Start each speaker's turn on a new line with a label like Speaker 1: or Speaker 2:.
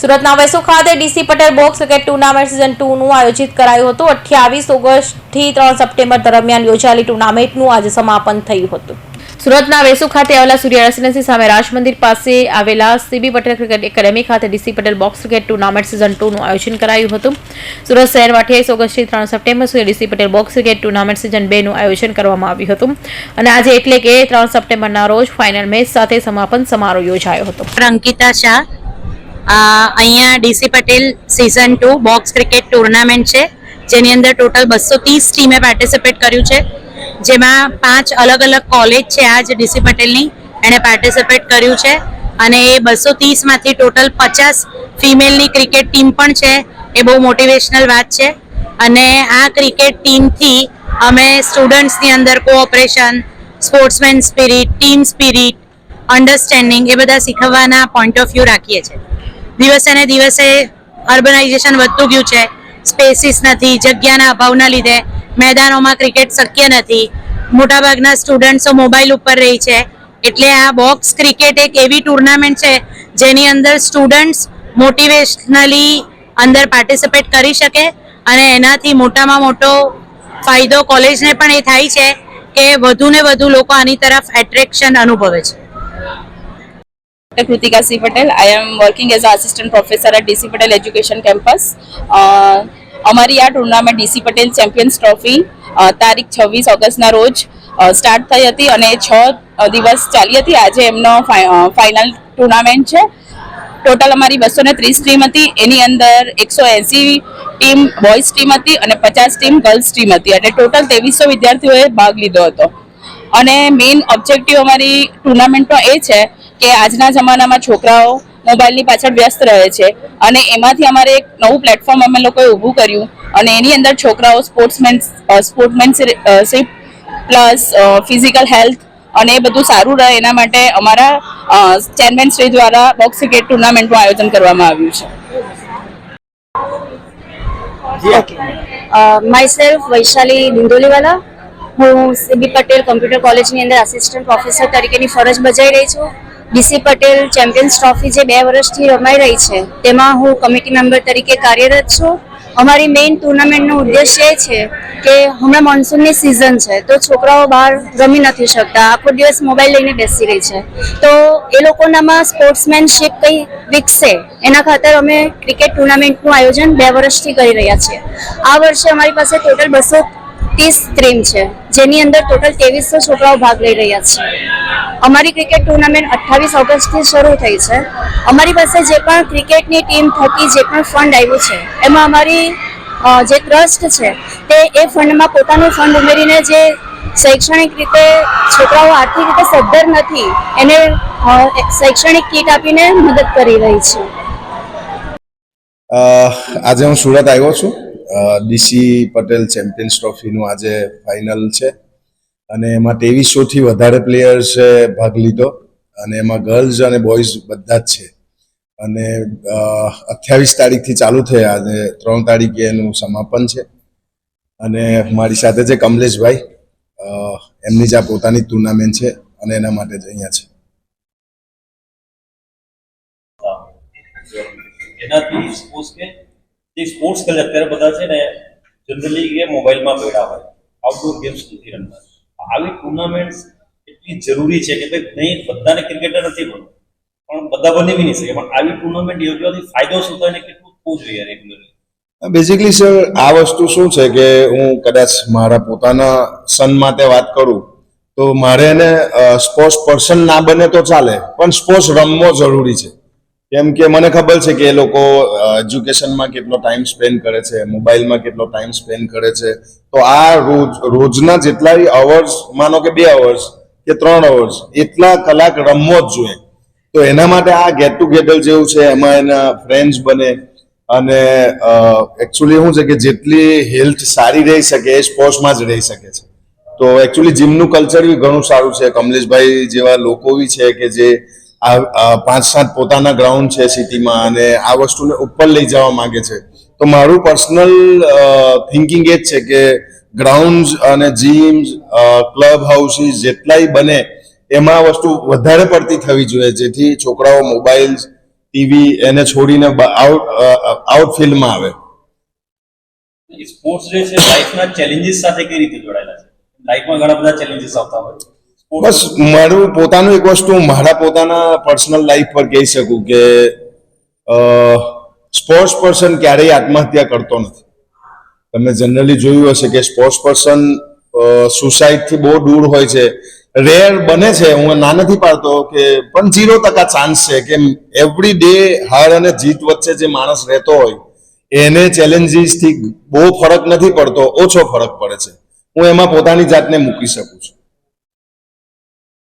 Speaker 1: સુરતના વેસુ ખાતે DC Patel box cricket tournament season 2નું આયોજિત કરાયું હતું। 28 ઓગસ્ટથી 3 સપ્ટેમ્બર દરમિયાન યોજાયેલી ટુર્નામેન્ટનું આજે સમાપન થયું હતું। સુરતના વેસુ ખાતે આવેલા સૂર્ય રેસિડેન્સી સામે રાજ મંદિર પાસે આવેલા સીબી પટેલ ક્રિકેટ એકેડેમી ખાતે DC Patel box cricket tournament season 2નું આયોજન કરાયું હતું। સુરત શહેરમાં 28 ઓગસ્ટથી 3 સપ્ટેમ્બર સુધી DC Patel box cricket tournament season 2નું આયોજન કરવામાં આવ્યું હતું અને આજે એટલે કે 3 સપ્ટેમ્બરના રોજ ફાઇનલ મેચ સાથે સમાપન સમારોહ યોજાયો હતો।
Speaker 2: અંકિતા શાહ અહીંયા DC Patel season 2 box cricket tournament છે, જેની અંદર ટોટલ 230 ટીમે પાર્ટિસિપેટ કર્યું છે, જેમાં 5 અલગ અલગ કોલેજ છે આજ ડીસી પટેલની એણે પાર્ટિસિપેટ કર્યું છે અને એ 230 માંથી ટોટલ 50 ફિમેલની ક્રિકેટ ટીમ પણ છે। એ બહુ મોટિવેશનલ વાત છે અને આ ક્રિકેટ ટીમથી અમે સ્ટુડન્ટ્સની અંદર cooperation, sportsman spirit, team spirit, understanding એ બધા શીખવવાના પોઈન્ટ ઓફ વ્યૂ રાખીએ છીએ। દિવસે ને દિવસે અર્બનાઇઝેશન વધતું ગયું છે, સ્પેસીસ નથી, જગ્યાના અભાવના લીધે મેદાનોમાં ક્રિકેટ શક્ય નથી, મોટાભાગના સ્ટુડન્ટ્સો મોબાઈલ ઉપર રહી છે, એટલે આ બોક્સ ક્રિકેટ એક એવી ટુર્નામેન્ટ છે જેની અંદર સ્ટુડન્ટ્સ મોટિવેશનલી અંદર પાર્ટિસિપેટ કરી શકે અને એનાથી મોટામાં મોટો ફાયદો કોલેજને પણ એ થાય છે કે વધુ ને વધુ લોકો આની તરફ એટ્રેક્શન અનુભવે છે।
Speaker 3: Kritika C. Patel. I am working as an assistant professor at DC Patel Education Campus. અમારી આ tournament DC Patel champions trophy તારીખ 26 ઓગસ્ટના રોજ સ્ટાર્ટ થઈ હતી અને 6 દિવસ ચાલી હતી। આજે એમનો ફાઇનલ ટુર્નામેન્ટ છે। ટોટલ અમારી 230 ટીમ હતી, એની અંદર 180 ટીમ બોયઝ ટીમ હતી અને 50 ટીમ ગર્લ્સ ટીમ હતી, એટલે ટોટલ 2300 વિદ્યાર્થીઓએ ભાગ લીધો હતો। અને મેઇન ઓબ્જેક્ટિવ અમારી ટુર્નામેન્ટનો એ છે કે આજના જમાનામાં છોકરાઓ મોબાઈલની પાછળ વ્યસ્ત રહે છે અને એમાંથી અમારે એક નવું પ્લેટફોર્મ અમે લોકોએ ઊભું કર્યું અને એની અંદર છોકરાઓ સ્પોર્ટ્સમેનશિપ પ્લસ ફિઝિકલ હેલ્થ અને એ બધું સારું રહે એના માટે અમારા ચેરમેન શ્રી દ્વારા બોક્સ ક્રિકેટ ટુર્નામેન્ટનું આયોજન કરવામાં આવ્યું છે।
Speaker 4: માયસેલ્ફ વૈશાલી દિંડોલીવાલા, હું સીબી પટેલ કોમ્પ્યુટર કોલેજની અંદર આસિસ્ટન્ટ પ્રોફેસર તરીકેની ફરજ બજાવી રહી છું। ડીસી પટેલ ચેમ્પિયન્સ ટ્રોફી જે 2 વર્ષથી રમાઈ રહી છે તેમાં હું કમિટી મેમ્બર તરીકે કાર્યરત છું। અમારી મેઇન ટુર્નામેન્ટનો ઉદ્દેશ્ય એ છે કે હમણાં મોન્સૂનની સિઝન છે તો છોકરાઓ બહાર રમી નથી શકતા, આખો દિવસ મોબાઈલ લઈને બેસી રહી છે, તો એ લોકોનામાં સ્પોર્ટ્સમેનશિપ કંઈ વિકસે એના ખાતર અમે ક્રિકેટ ટુર્નામેન્ટનું આયોજન 2 વર્ષથી કરી રહ્યા છીએ। આ વર્ષે અમારી પાસે ટોટલ 230 ટીમ છે, જેની અંદર ટોટલ 2300 છોકરાઓ ભાગ લઈ રહ્યા છે। અમારી ક્રિકેટ ટુર્નામેન્ટ 28 ઓગસ્ટથી શરૂ થઈ છે। અમારી પાસે જે પણ ક્રિકેટની ટીમ થકી જે પણ ફંડ આવ્યું છે એમાં અમારી જે ટ્રસ્ટ છે તે એ ફંડમાં પોતાનું ફંડ ઉમેરીને જે શૈક્ષણિક રીતે છોકરાઓ આર્થિક રીતે સદ્ધર નથી એને શૈક્ષણિક કીટ આપીને મદદ કરી રહી છે।
Speaker 5: આજે હું સુરત આવ્યો છું। ડીસી પટેલ ચેમ્પિયન્સ ટ્રોફીનું આજે ફાઇનલ છે અને એમાં 2300થી વધારે પ્લેયર્સે ભાગ લીધો અને એમાં ગર્લ્સ અને બોયઝ બધા જ છે અને 28 તારીખથી ચાલુ થયા, આજે 3 તારીખે એનું સમાપન છે અને મારી સાથે છે કમલેશભાઈ, એમની જ આ પોતાની ટુર્નામેન્ટ છે અને એના માટે જ અહીંયા છે।
Speaker 6: એનાથી સ્પોર્ટ્સ કે અત્યારે બધા છે ને જનરલી એ મોબાઈલમાં બેઠા હોય, આઉટડોર ગેમ્સ નથી રમતા। આવી ટુર્નામેન્ટ એટલી જરૂરી છે કે ભાઈ નહીં બધાને ક્રિકેટર નથી બનવું પણ બધા બની બી નહીં શકે, પણ આવી ટુર્નામેન્ટ યોજવાથી ફાયદો શું થાય ને કેટલું થવું જોઈએ રેગ્યુલરલી?
Speaker 5: બેઝિકલી સર આ વસ્તુ શું છે કે હું કદાચ મારા પોતાના સન માટે વાત કરું તો મારે એને સ્પોર્ટ્સ પર્સન ના બને તો ચાલે પણ સ્પોર્ટ્સ રમવો જરૂરી છે, કેમ કે મને ખબર છે કે એ લોકો એજ્યુકેશનમાં કેટલો ટાઈમ સ્પેન્ડ કરે છે, મોબાઈલમાં કેટલો ટાઈમ સ્પેન્ડ કરે છે, તો આ રોજના જેટલા અવર્સ, માનો કે 2 અવર્સ કે 3 અવર્સ, એટલા કલાક રમવો જ જોઈએ। તો એના માટે આ ગેટ ટુગેધર જેવું છે, એમાં એના ફ્રેન્ડ્સ બને અને એકચ્યુઅલી શું છે કે જેટલી હેલ્થ સારી રહી શકે એ સ્પોર્ટ્સમાં જ રહી શકે છે। તો એકચ્યુઅલી જીમનું કલ્ચર બી ઘણું સારું છે। કમલેશભાઈ જેવા લોકો બી છે કે જે 5-7 પોતાના ગ્રાઉન્ડ છે સિટીમાં અને આ વસ્તુને ઉપર લઈ જવા માંગે છે। તો મારું પર્સનલ થિંકિંગ એ જ છે કે ગ્રાઉન્ડ અને જીમ્સ, ક્લબ હાઉસીસ જેટલાય બને એમાં વસ્તુ વધારે પડતી થવી જોઈએ, જેથી છોકરાઓ મોબાઈલ ટીવી એને છોડીને આઉટફિલ્ડમાં આવે.
Speaker 6: સ્પોર્ટ્સ જે છે લાઈફના ચેલેન્જીસ સાથે કઈ રીતે જોડાયેલા છે? લાઈફમાં ઘણા બધા ચેલેન્જીસ આવતા હોય.
Speaker 5: બસ મારું પોતાનું એક વસ્તુ મારા પોતાના પર્સનલ લાઈફ પર કહી શકું કે સ્પોર્ટ્સ પર્સન ક્યારેય આત્મહત્યા કરતો નથી. તમે જનરલી જોયું હશે કે સ્પોર્ટ્સ પર્સન સુસાઇડથી બહુ દૂર હોય છે. રેર બને છે, હું ના નથી પાડતો કે, પણ 0% ચાન્સ છે કે એવરી ડે હાર અને જીત વચ્ચે જે માણસ રહેતો હોય એને ચેલેન્જીસથી બહુ ફરક નથી પડતો, ઓછો ફરક પડે છે. હું એમાં પોતાની જાતને મૂકી શકું છું.